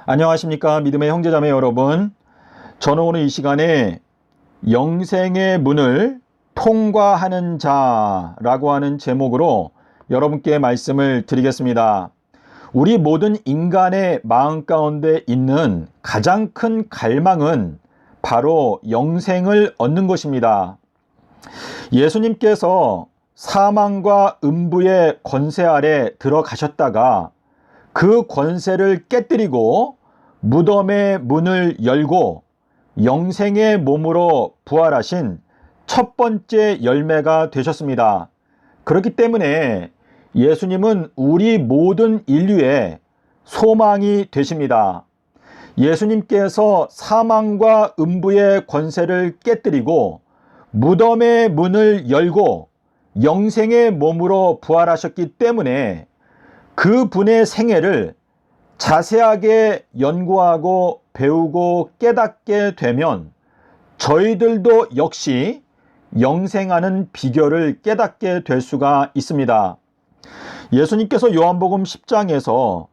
안녕하십니까 믿음의 형제자매 여러분. 저는 오늘 이 시간에 영생의 문을 통과하는 자라고 하는 제목으로 여러분께 말씀을 드리겠습니다. 우리 모든 인간의 마음 가운데 있는 가장 큰 갈망은 바로 영생을 얻는 것입니다. 예수님께서 사망과 음부의 권세 아래 들어가셨다가 그 권세를 깨뜨리고 무덤의 문을 열고 영생의 몸으로 부활하신 첫 번째 열매가 되셨습니다. 그렇기 때문에 예수님은 우리 모든 인류의 소망이 되십니다. 예수님께서 사망과 음부의 권세를 깨뜨리고 무덤의 문을 열고 영생의 몸으로 부활하셨기 때문에 그 분의 생애를 자세하게 연구하고 배우고 깨닫게 되면 저희들도 역시 영생하는 비결을 깨닫게 될 수가 있습니다. 예수님께서 요한복음 10장에서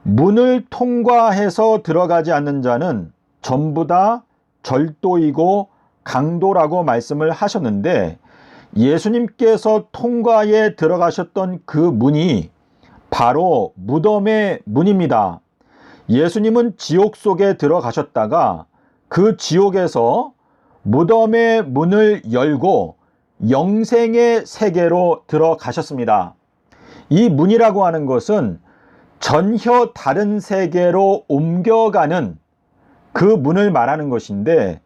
문을 통과해서 들어가지 않는 자는 전부 다 절도이고 강도라고 말씀을 하셨는데, 예수님께서 통과에 들어가셨던 그 문이 바로 무덤의 문입니다. 예수님은 지옥 속에 들어가셨다가 그 지옥에서 무덤의 문을 열고 영생의 세계로 들어가셨습니다. 이 문이라고 하는 것은 전혀 다른 세계로 옮겨가는 그 문을 말하는 것인데,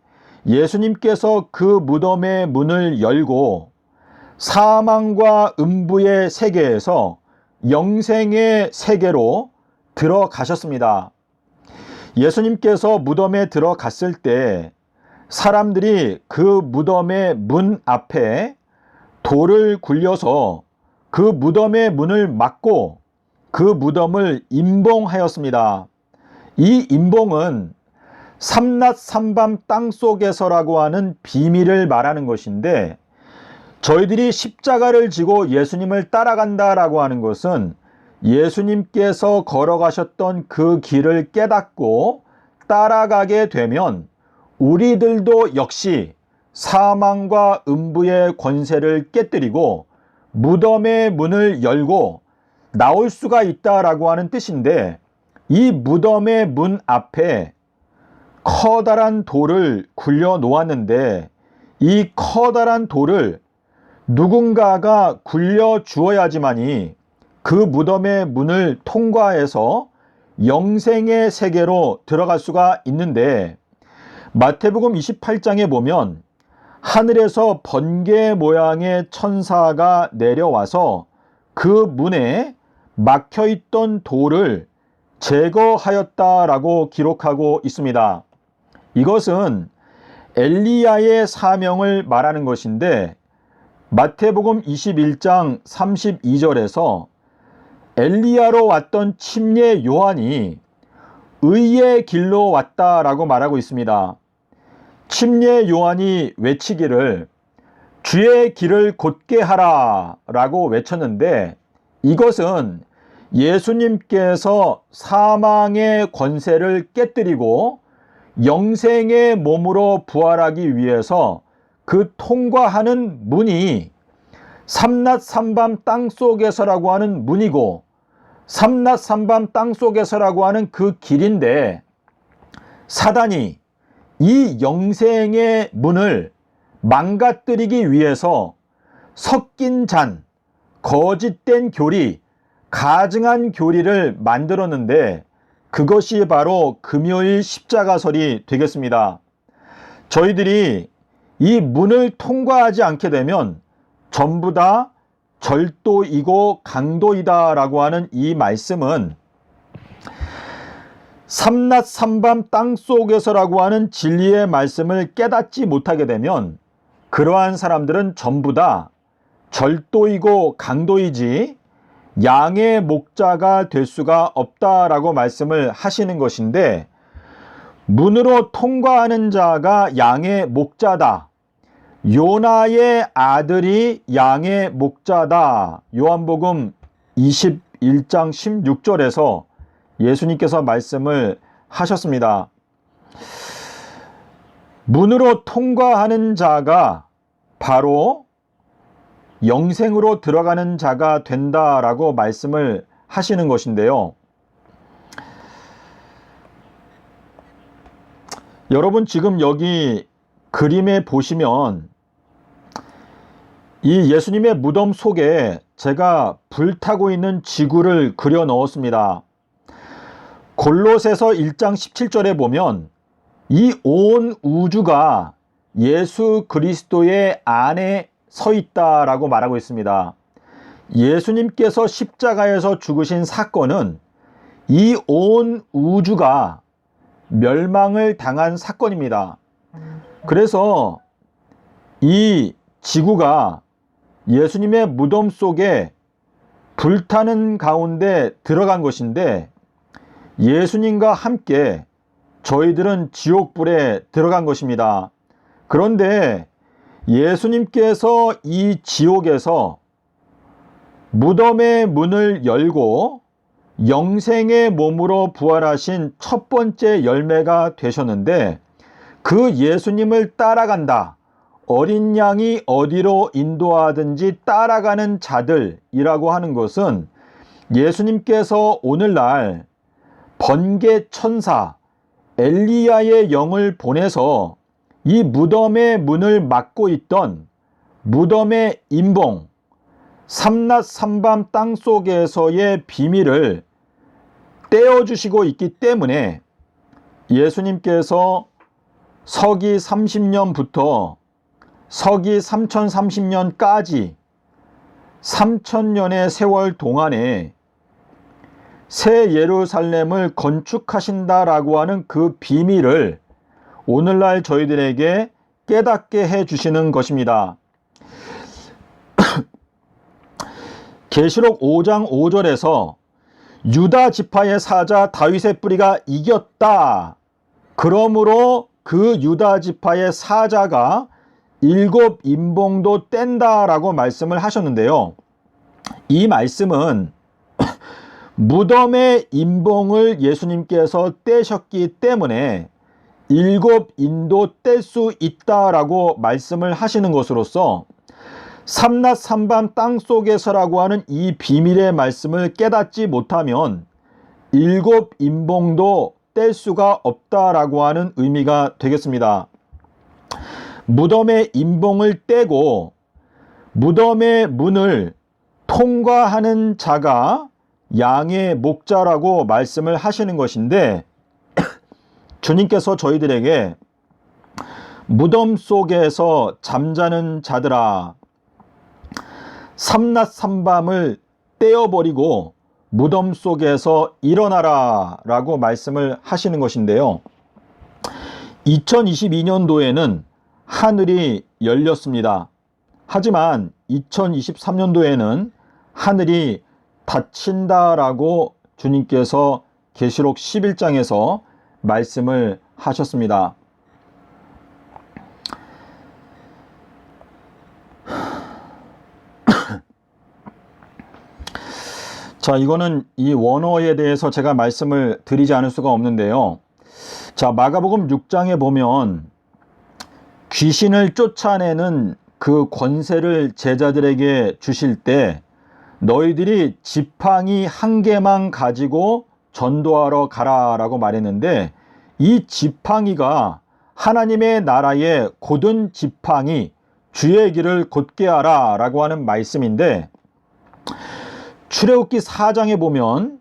예수님께서 그 무덤의 문을 열고 사망과 음부의 세계에서 영생의 세계로 들어가셨습니다. 예수님께서 무덤에 들어갔을 때 사람들이 그 무덤의 문 앞에 돌을 굴려서 그 무덤의 문을 막고 그 무덤을 임봉하였습니다. 이 임봉은 삼낮 삼밤 땅속에서라고 하는 비밀을 말하는 것인데, 저희들이 십자가를 지고 예수님을 따라간다라고 하는 것은 예수님께서 걸어가셨던 그 길을 깨닫고 따라가게 되면 우리들도 역시 사망과 음부의 권세를 깨뜨리고 무덤의 문을 열고 나올 수가 있다라고 하는 뜻인데, 이 무덤의 문 앞에 커다란 돌을 굴려 놓았는데 이 커다란 돌을 누군가가 굴려 주어야지만이 그 무덤의 문을 통과해서 영생의 세계로 들어갈 수가 있는데, 마태복음 28장에 보면 하늘에서 번개 모양의 천사가 내려와서 그 문에 막혀있던 돌을 제거하였다라고 기록하고 있습니다. 이것은 엘리야의 사명을 말하는 것인데, 마태복음 21장 32절에서 엘리야로 왔던 침례 요한이 의의 길로 왔다라고 말하고 있습니다. 침례 요한이 외치기를 주의 길을 곧게 하라 라고 외쳤는데, 이것은 예수님께서 사망의 권세를 깨뜨리고 영생의 몸으로 부활하기 위해서 그 통과하는 문이 삼낮 삼밤 땅속에서라고 하는 문이고, 삼낮 삼밤 땅속에서라고 하는 그 길인데, 사단이 이 영생의 문을 망가뜨리기 위해서 섞인 잔, 거짓된 교리, 가증한 교리를 만들었는데, 그것이 바로 금요일 십자가설이 되겠습니다. 저희들이 이 문을 통과하지 않게 되면 전부 다 절도이고 강도이다 라고 하는 이 말씀은 삼낮 삼밤 땅속에서라고 하는 진리의 말씀을 깨닫지 못하게 되면 그러한 사람들은 전부 다 절도이고 강도이지 양의 목자가 될 수가 없다라고 말씀을 하시는 것인데, 문으로 통과하는 자가 양의 목자다, 요나의 아들이 양의 목자다, 요한복음 21장 16절에서 예수님께서 말씀을 하셨습니다. 문으로 통과하는 자가 바로 영생으로 들어가는 자가 된다라고 말씀을 하시는 것인데요. 여러분 지금 여기 그림에 보시면 이 예수님의 무덤 속에 제가 불타고 있는 지구를 그려 넣었습니다. 골로새서 1장 17절에 보면 이 온 우주가 예수 그리스도의 안에 서 있다라고 말하고 있습니다. 예수님께서 십자가에서 죽으신 사건은 이 온 우주가 멸망을 당한 사건입니다. 그래서 이 지구가 예수님의 무덤 속에 불타는 가운데 들어간 것인데 예수님과 함께 저희들은 지옥불에 들어간 것입니다. 그런데 예수님께서 이 지옥에서 무덤의 문을 열고 영생의 몸으로 부활하신 첫 번째 열매가 되셨는데 그 예수님을 따라간다. 어린 양이 어디로 인도하든지 따라가는 자들이라고 하는 것은 예수님께서 오늘날 번개 천사 엘리야의 영을 보내서 이 무덤의 문을 막고 있던 무덤의 임봉, 삼낮 삼밤 땅속에서의 비밀을 떼어주시고 있기 때문에 예수님께서 서기 30년부터 서기 3030년까지 3000년의 세월 동안에 새 예루살렘을 건축하신다라고 하는 그 비밀을 오늘날 저희들에게 깨닫게 해주시는 것입니다. 계시록 5장 5절에서 유다 지파의 사자 다윗의 뿌리가 이겼다. 그러므로 그 유다 지파의 사자가 7 임봉도 뗀다라고 말씀을 하셨는데요. 이 말씀은 무덤의 임봉을 예수님께서 떼셨기 때문에 7 인도 뗄 수 있다라고 말씀을 하시는 것으로서 삼낮 삼밤 땅속에서라고 하는 이 비밀의 말씀을 깨닫지 못하면 7 임봉도 뗄 수가 없다라고 하는 의미가 되겠습니다. 무덤의 임봉을 떼고 무덤의 문을 통과하는 자가 양의 목자라고 말씀을 하시는 것인데 주님께서 저희들에게 무덤 속에서 잠자는 자들아 삼낮 삼밤을 떼어버리고 무덤 속에서 일어나라 라고 말씀을 하시는 것인데요. 2022년도에는 하늘이 열렸습니다. 하지만 2023년도에는 하늘이 닫힌다라고 주님께서 계시록 11장에서 말씀을 하셨습니다. 자, 이거는 이 원어에 대해서 제가 말씀을 드리지 않을 수가 없는데요. 자, 마가복음 6장에 보면 귀신을 쫓아내는 그 권세를 제자들에게 주실 때 너희들이 지팡이 한 개만 가지고 전도하러 가라라고 말했는데 이 지팡이가 하나님의 나라의 곧은 지팡이 주의 길을 곧게 하라 라고 하는 말씀인데 출애굽기 4장에 보면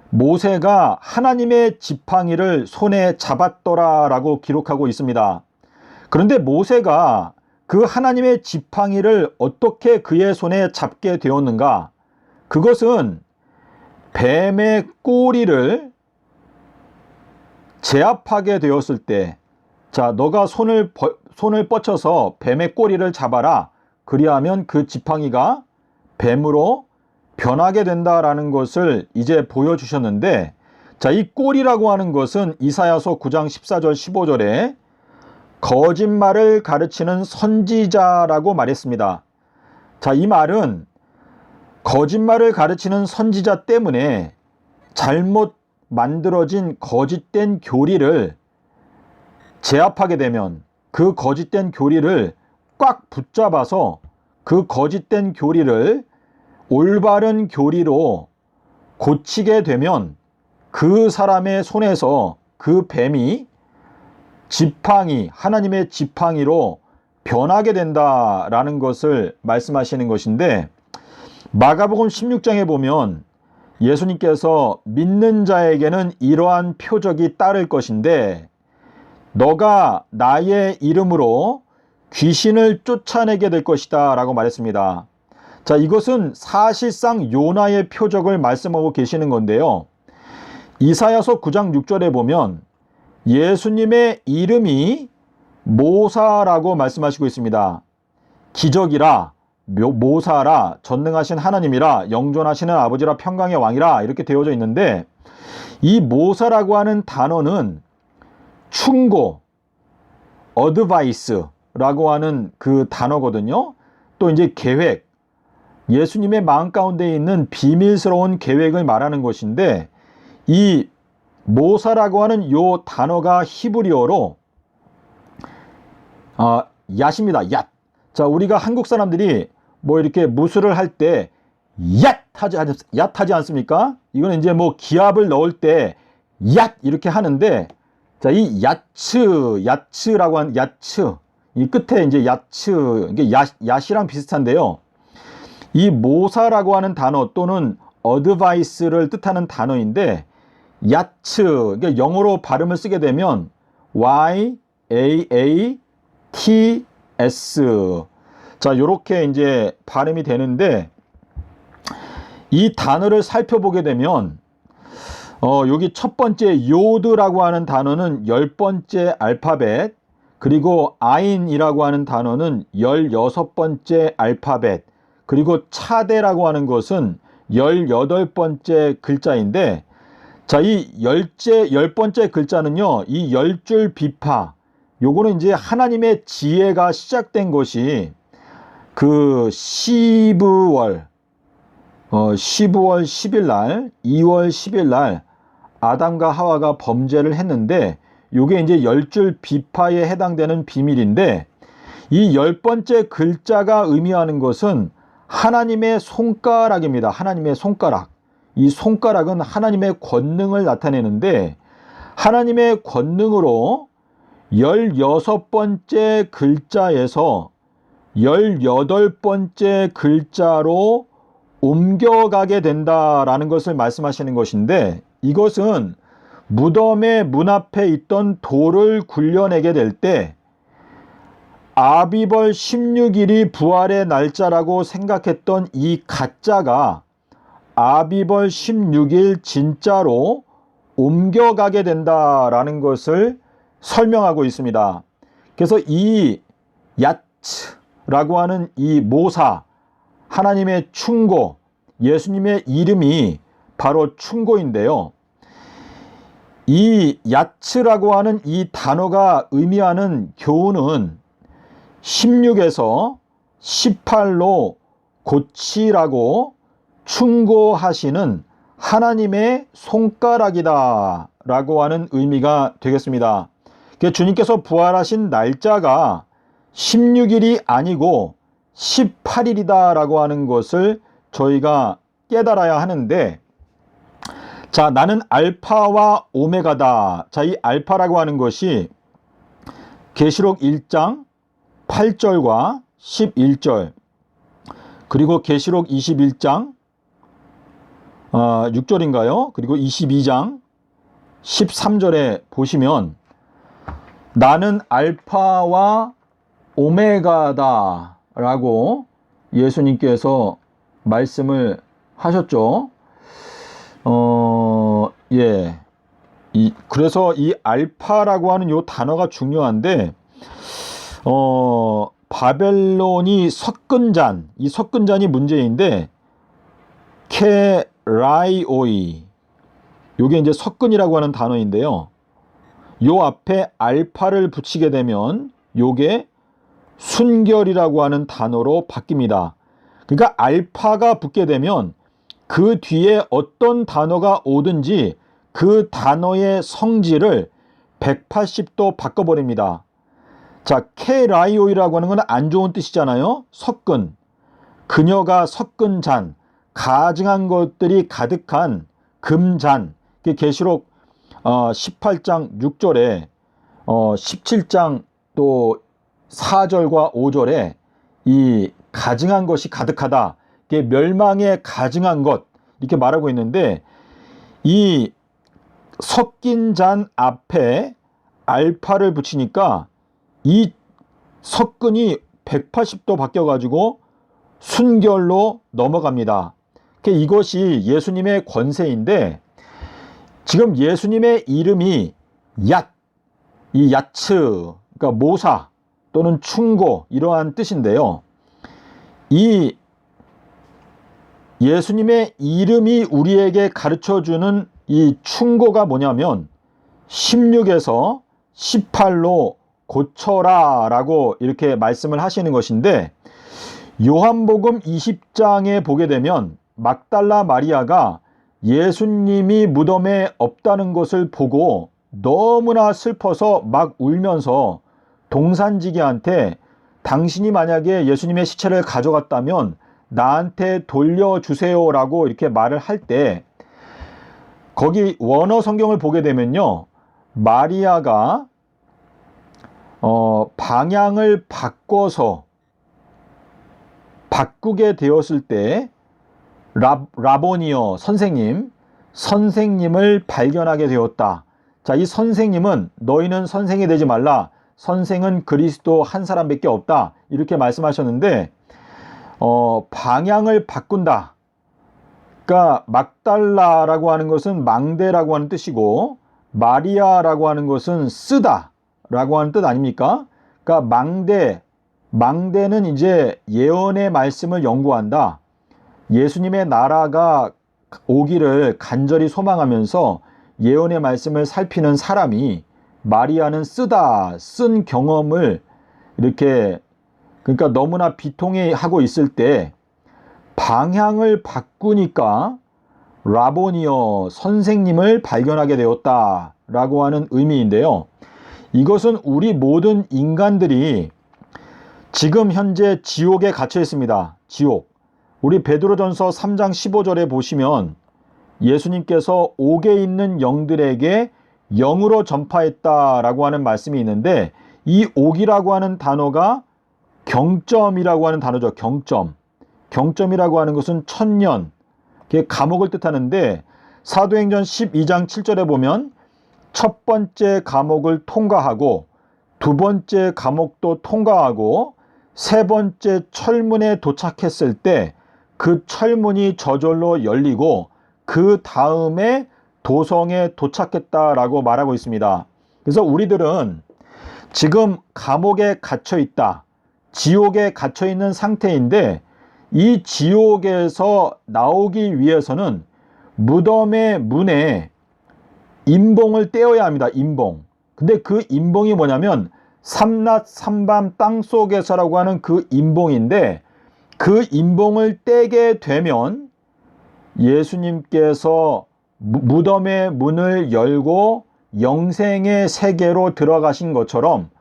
모세가 하나님의 지팡이를 손에 잡았더라 라고 기록하고 있습니다. 그런데 모세가 그 하나님의 지팡이를 어떻게 그의 손에 잡게 되었는가? 그것은 뱀의 꼬리를 제압하게 되었을 때, 자, 너가 손을 뻗쳐서 뱀의 꼬리를 잡아라. 그리하면 그 지팡이가 뱀으로 변하게 된다라는 것을 이제 보여주셨는데, 자, 이 꼬리라고 하는 것은 이사야서 9장 14절 15절에 거짓말을 가르치는 선지자라고 말했습니다. 자, 이 말은 거짓말을 가르치는 선지자 때문에 잘못 만들어진 거짓된 교리를 제압하게 되면 그 거짓된 교리를 꽉 붙잡아서 그 거짓된 교리를 올바른 교리로 고치게 되면 그 사람의 손에서 그 뱀이 지팡이, 하나님의 지팡이로 변하게 된다라는 것을 말씀하시는 것인데, 마가복음 16장에 보면 예수님께서 믿는 자에게는 이러한 표적이 따를 것인데 너가 나의 이름으로 귀신을 쫓아내게 될 것이다 라고 말했습니다. 자, 이것은 사실상 요나의 표적을 말씀하고 계시는 건데요. 이사야서 9장 6절에 보면 예수님의 이름이 모사라고 말씀하시고 있습니다. 기적이라, 모사라, 전능하신 하나님이라, 영존하시는 아버지라, 평강의 왕이라 이렇게 되어져 있는데, 이 모사라고 하는 단어는 충고, 어드바이스라고 하는 그 단어거든요. 또 이제 계획, 예수님의 마음 가운데 있는 비밀스러운 계획을 말하는 것인데, 이 모사라고 하는 요 단어가 히브리어로 얏입니다. 얏. 자, 우리가 한국 사람들이 뭐 이렇게 무술을 할 때 얏 하지 않습니까? 이거는 이제 뭐 기압을 넣을 때 얏 이렇게 하는데, 자, 이 야츠라고 하는 야츠, 이 끝에 이제 야츠, 이게 얏이랑 비슷한데요. 이 모사라고 하는 단어 또는 어드바이스를 뜻하는 단어인데, 야츠, 그러니까 영어로 발음을 쓰게 되면 YAATS. 자, 요렇게 이제 발음이 되는데, 이 단어를 살펴보게 되면 여기 첫 번째 요드라고 하는 단어는 10번째 알파벳, 그리고 아인이라고 하는 단어는 16번째 알파벳, 그리고 차데라고 하는 것은 18번째 글자인데, 자, 이 10번째 글자는요, 이 10줄 비파, 요거는 이제 하나님의 지혜가 시작된 것이 그 12월 10일 날, 2월 10일 날 아담과 하와가 범죄를 했는데, 요게 이제 10줄 비파에 해당되는 비밀인데, 이 10번째 글자가 의미하는 것은 하나님의 손가락입니다. 하나님의 손가락. 이 손가락은 하나님의 권능을 나타내는데, 하나님의 권능으로 16번째 글자에서 18번째 글자로 옮겨가게 된다라는 것을 말씀하시는 것인데, 이것은 무덤의 문 앞에 있던 돌을 굴려내게 될 때 아비벌 16일이 부활의 날짜라고 생각했던 이 가짜가 아비벌 16일 진짜로 옮겨가게 된다라는 것을 설명하고 있습니다. 그래서 이 야츠라고 하는 이 모사, 하나님의 충고, 예수님의 이름이 바로 충고인데요. 이 야츠라고 하는 이 단어가 의미하는 교훈은 16에서 18로 고치라고 충고하시는 하나님의 손가락이다 라고 하는 의미가 되겠습니다. 주님께서 부활하신 날짜가 16일이 아니고 18일이다 라고 하는 것을 저희가 깨달아야 하는데, 자, 나는 알파와 오메가다. 자, 이 알파라고 하는 것이 계시록 1장 8절과 11절, 그리고 계시록 21장 6절인가요? 그리고 22장 13절에 보시면 나는 알파와 오메가다 라고 예수님께서 말씀을 하셨죠. 그래서 이 알파라고 하는 요 단어가 중요한데, 바벨론이 섞은 잔, 이 섞은 잔이 문제인데, 케라이오이, 요게 이제 섞은이라고 하는 단어인데요. 요 앞에 알파를 붙이게 되면 요게 순결이라고 하는 단어로 바뀝니다. 그러니까 알파가 붙게 되면 그 뒤에 어떤 단어가 오든지 그 단어의 성질을 180도 바꿔버립니다. 자, 케라이오이라고 하는 건 안 좋은 뜻이잖아요. 섞은, 그녀가 섞은 잔, 가증한 것들이 가득한 금잔. 계시록 18장 6절에 17장 또 4절과 5절에 이 가증한 것이 가득하다, 이게 멸망에 가증한 것, 이렇게 말하고 있는데, 이 섞인 잔 앞에 알파를 붙이니까 이 섞은이 180도 바뀌어가지고 순결로 넘어갑니다. 이것이 예수님의 권세인데, 지금 예수님의 이름이 이 야츠, 그러니까 모사 또는 충고, 이러한 뜻인데요. 이 예수님의 이름이 우리에게 가르쳐주는 이 충고가 뭐냐면 16에서 18로 고쳐라 라고 이렇게 말씀을 하시는 것인데, 요한복음 20장에 보게 되면 막달라 마리아가 예수님이 무덤에 없다는 것을 보고 너무나 슬퍼서 막 울면서 동산지기한테 당신이 만약에 예수님의 시체를 가져갔다면 나한테 돌려주세요 라고 이렇게 말을 할 때, 거기 원어 성경을 보게 되면요, 마리아가 방향을 바꾸게 되었을 때 라보니어, 선생님을 발견하게 되었다. 자, 이 선생님은 너희는 선생이 되지 말라, 선생은 그리스도 한 사람밖에 없다, 이렇게 말씀하셨는데, 방향을 바꾼다. 그러니까 막달라라고 하는 것은 망대라고 하는 뜻이고, 마리아라고 하는 것은 쓰다 라고 하는 뜻 아닙니까? 그러니까 망대는 이제 예언의 말씀을 연구한다. 예수님의 나라가 오기를 간절히 소망하면서 예언의 말씀을 살피는 사람이, 마리아는 쓴 경험을 이렇게, 그러니까 너무나 비통해하고 있을 때 방향을 바꾸니까 라보니어, 선생님을 발견하게 되었다라고 하는 의미인데요. 이것은 우리 모든 인간들이 지금 현재 지옥에 갇혀 있습니다. 지옥. 우리 베드로전서 3장 15절에 보시면 예수님께서 옥에 있는 영들에게 영으로 전파했다라고 하는 말씀이 있는데, 이 옥이라고 하는 단어가 경점이라고 하는 단어죠. 경점이라고 하는 것은 천년, 감옥을 뜻하는데, 사도행전 12장 7절에 보면 첫 번째 감옥을 통과하고 두 번째 감옥도 통과하고 세 번째 철문에 도착했을 때 그 철문이 저절로 열리고 그 다음에 도성에 도착했다라고 말하고 있습니다. 그래서 우리들은 지금 감옥에 갇혀 있다, 지옥에 갇혀 있는 상태인데, 이 지옥에서 나오기 위해서는 무덤의 문에 임봉을 떼어야 합니다. 임봉. 근데 그 임봉이 뭐냐면 삼낮 삼밤 땅속에서라고 하는 그 임봉인데, 그 임봉을 떼게 되면 예수님께서 무덤의 문을 열고 영생의 세계로 들어가신 것처럼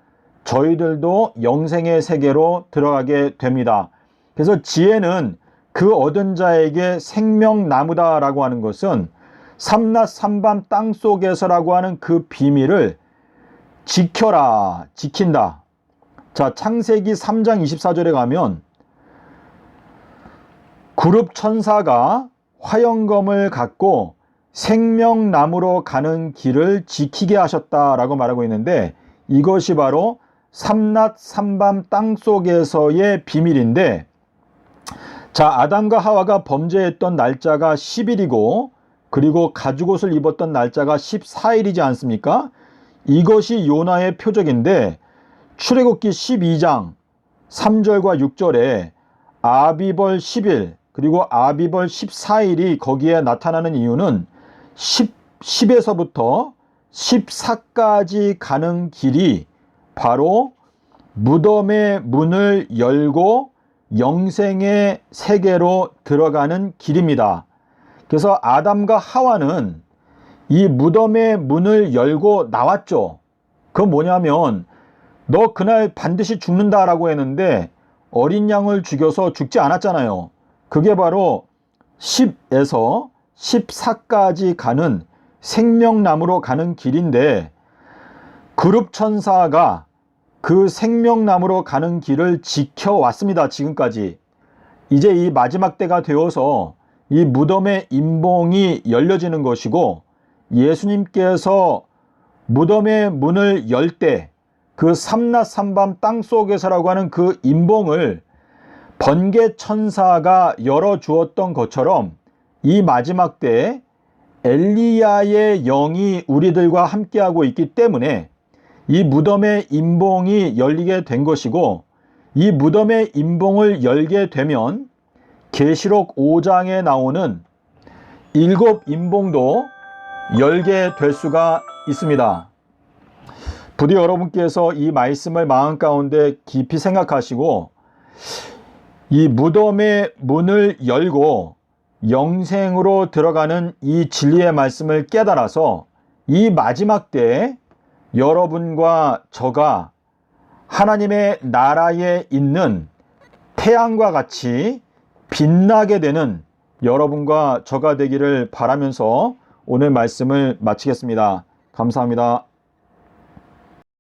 저희들도 영생의 세계로 들어가게 됩니다. 그래서 지혜는 그 얻은 자에게 생명나무다라고 하는 것은 삼낮 삼밤 땅속에서라고 하는 그 비밀을 지킨다. 자, 창세기 3장 24절에 가면 그룹 천사가 화영검을 갖고 생명나무로 가는 길을 지키게 하셨다라고 말하고 있는데, 이것이 바로 삼낮 삼밤 땅속에서의 비밀인데, 자, 아담과 하와가 범죄했던 날짜가 10일이고 그리고 가죽옷을 입었던 날짜가 14일이지 않습니까? 이것이 요나의 표적인데, 출애굽기 12장 3절과 6절에 아비벌 10일 그리고 아비벌 14일이 거기에 나타나는 이유는 10에서부터 14까지 가는 길이 바로 무덤의 문을 열고 영생의 세계로 들어가는 길입니다. 그래서 아담과 하와는 이 무덤의 문을 열고 나왔죠. 그건 뭐냐면 너 그날 반드시 죽는다라고 했는데 어린 양을 죽여서 죽지 않았잖아요. 그게 바로 10에서 14까지 가는 생명나무로 가는 길인데 그룹 천사가 그 생명나무로 가는 길을 지켜왔습니다. 지금까지. 이제 이 마지막 때가 되어서 이 무덤의 임봉이 열려지는 것이고 예수님께서 무덤의 문을 열 때 그 삼낮 삼밤 땅속에서라고 하는 그 임봉을 번개 천사가 열어주었던 것처럼 이 마지막 때에 엘리야의 영이 우리들과 함께하고 있기 때문에 이 무덤의 임봉이 열리게 된 것이고 이 무덤의 임봉을 열게 되면 계시록 5장에 나오는 7 임봉도 열게 될 수가 있습니다. 부디 여러분께서 이 말씀을 마음 가운데 깊이 생각하시고 이 무덤의 문을 열고 영생으로 들어가는 이 진리의 말씀을 깨달아서 이 마지막 때에 여러분과 저가 하나님의 나라에 있는 태양과 같이 빛나게 되는 여러분과 저가 되기를 바라면서 오늘 말씀을 마치겠습니다. 감사합니다.